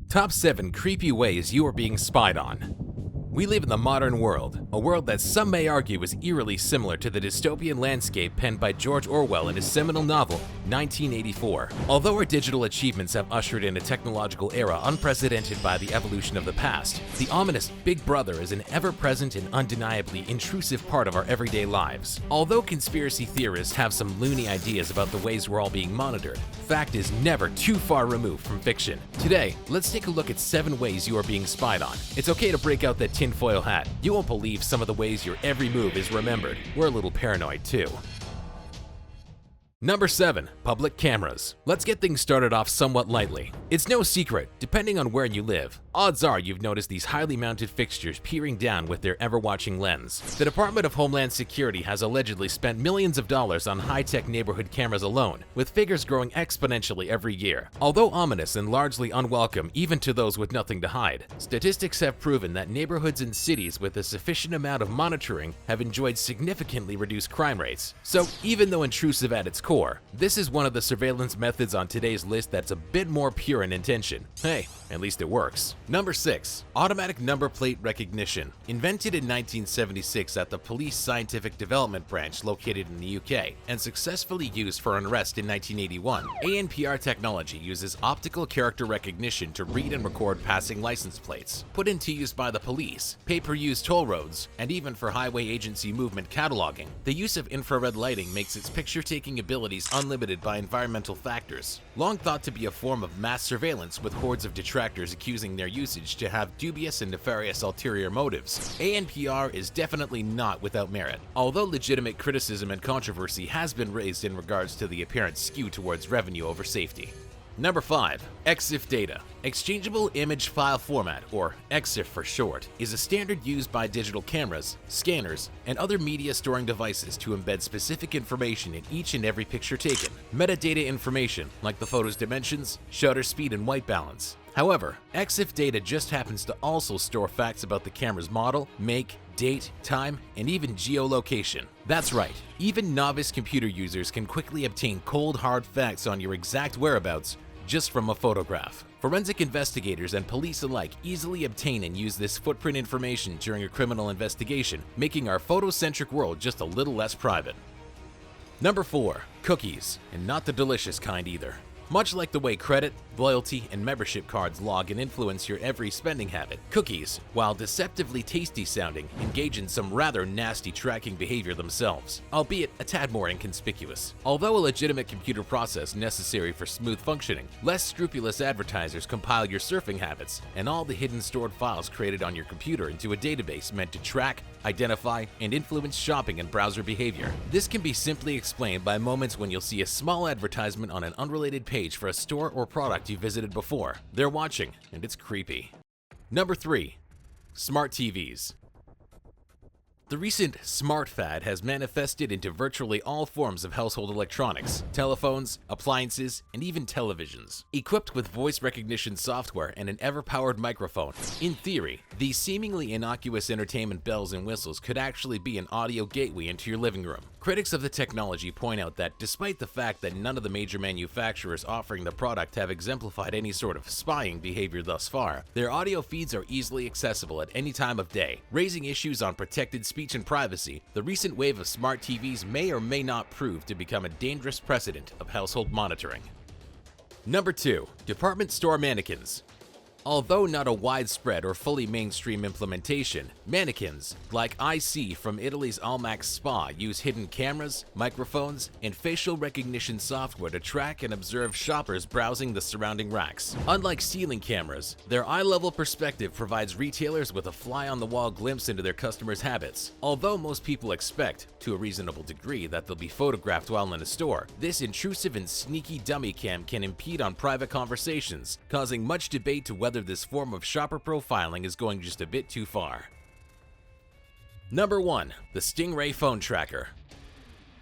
Top 7 Creepy Ways You Are Being Spied On. We live in the modern world, a world that some may argue is eerily similar to the dystopian landscape penned by George Orwell in his seminal novel, 1984. Although our digital achievements have ushered in a technological era unprecedented by the evolution of the past, the ominous Big Brother is an ever-present and undeniably intrusive part of our everyday lives. Although conspiracy theorists have some loony ideas about the ways we're all being monitored, fact is never too far removed from fiction. Today, let's take a look at 7 ways you are being spied on. It's okay to break out that tinfoil hat. You won't believe some of the ways your every move is remembered. We're a little paranoid too. Number 7. Public cameras. Let's get things started off somewhat lightly. It's no secret, depending on where you live, odds are you've noticed these highly mounted fixtures peering down with their ever-watching lens. The Department of Homeland Security has allegedly spent millions of dollars on high-tech neighborhood cameras alone, with figures growing exponentially every year. Although ominous and largely unwelcome even to those with nothing to hide, statistics have proven that neighborhoods and cities with a sufficient amount of monitoring have enjoyed significantly reduced crime rates. So even though intrusive at its core, this is one of the surveillance methods on today's list that's a bit more pure in intention. Hey, at least it works. Number 6. Automatic number plate recognition. Invented in 1976 at the Police Scientific Development Branch located in the UK and successfully used for an arrest in 1981, ANPR technology uses optical character recognition to read and record passing license plates, put into use by the police, pay-per-use toll roads, and even for highway agency movement cataloging. The use of infrared lighting makes its picture-taking abilities unlimited by environmental factors. Long thought to be a form of mass surveillance with hordes of detractors accusing their usage to have dubious and nefarious ulterior motives, ANPR is definitely not without merit. Although legitimate criticism and controversy has been raised in regards to the apparent skew towards revenue over safety. Number 5. EXIF Data. Exchangeable Image File Format, or EXIF for short, is a standard used by digital cameras, scanners, and other media storing devices to embed specific information in each and every picture taken. Metadata information, like the photo's dimensions, shutter speed, and white balance. However, EXIF Data just happens to also store facts about the camera's model, make, date, time, and even geolocation. That's right, even novice computer users can quickly obtain cold hard facts on your exact whereabouts just from a photograph. Forensic investigators and police alike easily obtain and use this footprint information during a criminal investigation, making our photocentric world just a little less private. Number 4. Cookies, and not the delicious kind either. Much like the way credit, loyalty, and membership cards log and influence your every spending habit, cookies, while deceptively tasty sounding, engage in some rather nasty tracking behavior themselves, albeit a tad more inconspicuous. Although a legitimate computer process necessary for smooth functioning, less scrupulous advertisers compile your surfing habits and all the hidden stored files created on your computer into a database meant to track, identify, and influence shopping and browser behavior. This can be simply explained by moments when you'll see a small advertisement on an unrelated page for a store or product you visited before. They're watching, and it's creepy. Number 3. Smart TVs. The recent smart fad has manifested into virtually all forms of household electronics, telephones, appliances, and even televisions. Equipped with voice recognition software and an ever-powered microphone, in theory, these seemingly innocuous entertainment bells and whistles could actually be an audio gateway into your living room. Critics of the technology point out that despite the fact that none of the major manufacturers offering the product have exemplified any sort of spying behavior thus far, their audio feeds are easily accessible at any time of day. Raising issues on protected speech and privacy, the recent wave of smart TVs may or may not prove to become a dangerous precedent of household monitoring. Number 2. Department store mannequins. Although not a widespread or fully mainstream implementation, mannequins, like I see from Italy's Almax Spa, use hidden cameras, microphones, and facial recognition software to track and observe shoppers browsing the surrounding racks. Unlike ceiling cameras, their eye-level perspective provides retailers with a fly-on-the-wall glimpse into their customers' habits. Although most people expect, to a reasonable degree, that they'll be photographed while in a store, this intrusive and sneaky dummy cam can impede on private conversations, causing much debate to whether this form of shopper profiling is going just a bit too far. Number 1. The Stingray phone tracker.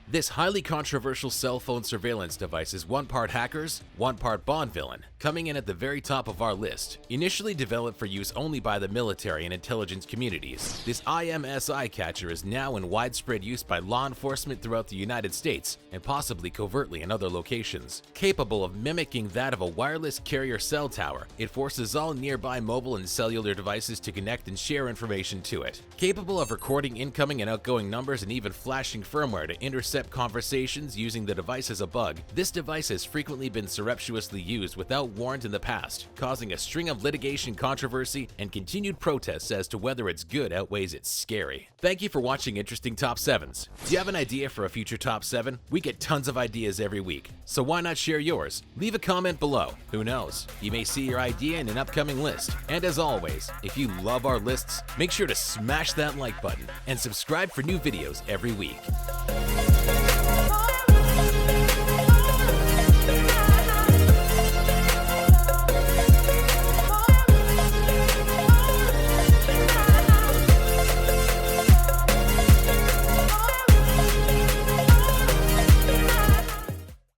This highly controversial cell phone surveillance device is one part hackers, one part Bond villain, coming in at the very top of our list. Initially developed for use only by the military and intelligence communities, this IMS eye catcher is now in widespread use by law enforcement throughout the United States and possibly covertly in other locations. Capable of mimicking that of a wireless carrier cell tower, it forces all nearby mobile and cellular devices to connect and share information to it. Capable of recording incoming and outgoing numbers and even flashing firmware to intercept conversations using the device as a bug, this device has frequently been surreptitiously used without warrant in the past, causing a string of litigation, controversy, and continued protests as to whether its good outweighs its scary. Thank you for watching Interesting Top 7s. Do you have an idea for a future Top 7? We get tons of ideas every week, so why not share yours? Leave a comment below. Who knows? You may see your idea in an upcoming list. And as always, if you love our lists, make sure to smash that like button and subscribe for new videos every week.